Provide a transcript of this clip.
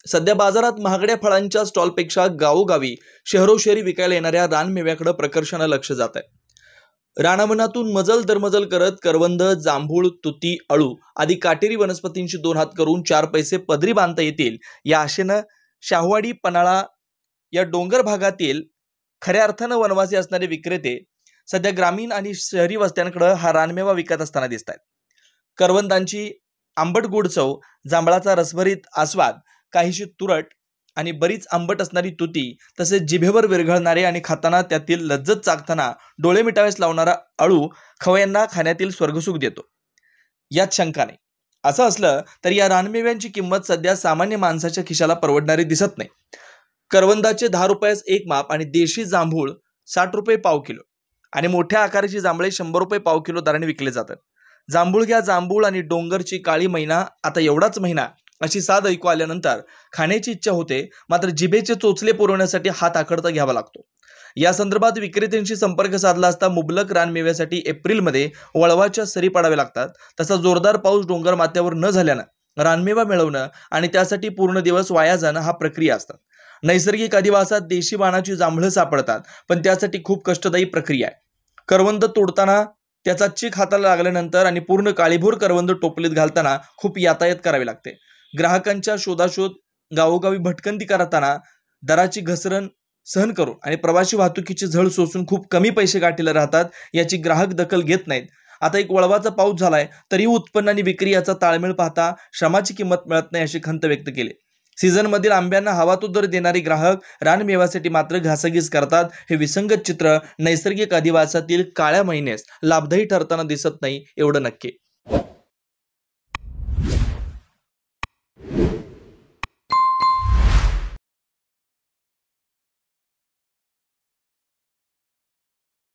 सध्या बाजारात महागड्या फळांच्या स्टॉलपेक्षा गावोगावी शहरोशहरी विकायला येणाऱ्या रानमेव्याकडे प्रकर्षानं लक्ष जात आहे. रानावनातून मजल दरमजल करत करवंद, जांभूळ, तुती, अळू आदी काटेरी वनस्पतींची दोन हात करून चार पैसे पदरी बांधता येतील या आशेनं शाहूवाडी, पन्हाळा या डोंगर भागातील खऱ्या अर्थानं वनवासी असणारे विक्रेते सध्या ग्रामीण आणि शहरी वस्त्यांकडे हा रानमेवा विकत असताना दिसत आहेत. करवंदांची आंबट गोड चव, जांभळाचा रसभरीत आस्वाद, काहीशी तुरट आणि बरीच आंबट असणारी तुती, तसेच जिभेवर विरघळणारे आणि खाताना त्यातील लज्जत चाखताना डोळे मिटावेस लावणारा अळू खवय्यांना खाण्यातील स्वर्गसुख देतो, यात शंका नाही. असं असलं तरी या रानमेव्यांची किंमत सध्या सामान्य माणसाच्या खिशाला परवडणारी दिसत नाही. करवंदाचे 10 रुपयास एक माप आणि देशी जांभूळ 60 रुपये पाव किलो आणि मोठ्या आकाराची जांभळे 100 रुपये पाव किलो दराने विकले जातात. जांभूळ घ्या जांभूळ आणि डोंगरची काळी मैना आता एवढाच महिना अशी साध ऐकू आल्यानंतर खाण्याची इच्छा होते, मात्र जिभेचे चोचले पुरवण्यासाठी हात आखडता घ्यावा लागतो. या संदर्भात विक्रेत्यांशी संपर्क साधला असता मुबलक रानमेव्यासाठी एप्रिलमध्ये वळवाच्या सरी पडाव्या लागतात. तसा जोरदार पाऊस डोंगर माथ्यावर न झाल्यानं रानमेवा मिळवणं आणि त्यासाठी पूर्ण दिवस वाया जाणं हा प्रक्रिया असतात. नैसर्गिक अधिवासात देशी बाणाची जांभळं सापडतात, पण त्यासाठी खूप कष्टदायी प्रक्रिया आहे. करवंद तोडताना त्याचा चीक हाताला लागल्यानंतर आणि पूर्ण काळीभोर करवंद टोपलीत घालताना खूप यातायात करावी लागते. ग्राहकांच्या शोधाशोध, गावोगावी भटकंती करताना दराची घसरण सहन करून आणि प्रवासी वाहतुकीची झळ सोसून खूप कमी पैसे गाठीला राहतात, याची ग्राहक दखल घेत नाहीत. आता एक वळवाचा पाऊस झालाय तरीही उत्पन्न आणि विक्री याचा ताळमेळ पाहता श्रमाची किंमत मिळत नाही अशी खंत व्यक्त केली. सीझनमधील आंब्यांना हवा तो दर देणारे ग्राहक रानमेव्यासाठी मात्र घासाघीस करतात. हे विसंगत चित्र नैसर्गिक अधिवासातील काळ्या महिन्यास लाभदायी ठरताना दिसत नाही, एवढं नक्की.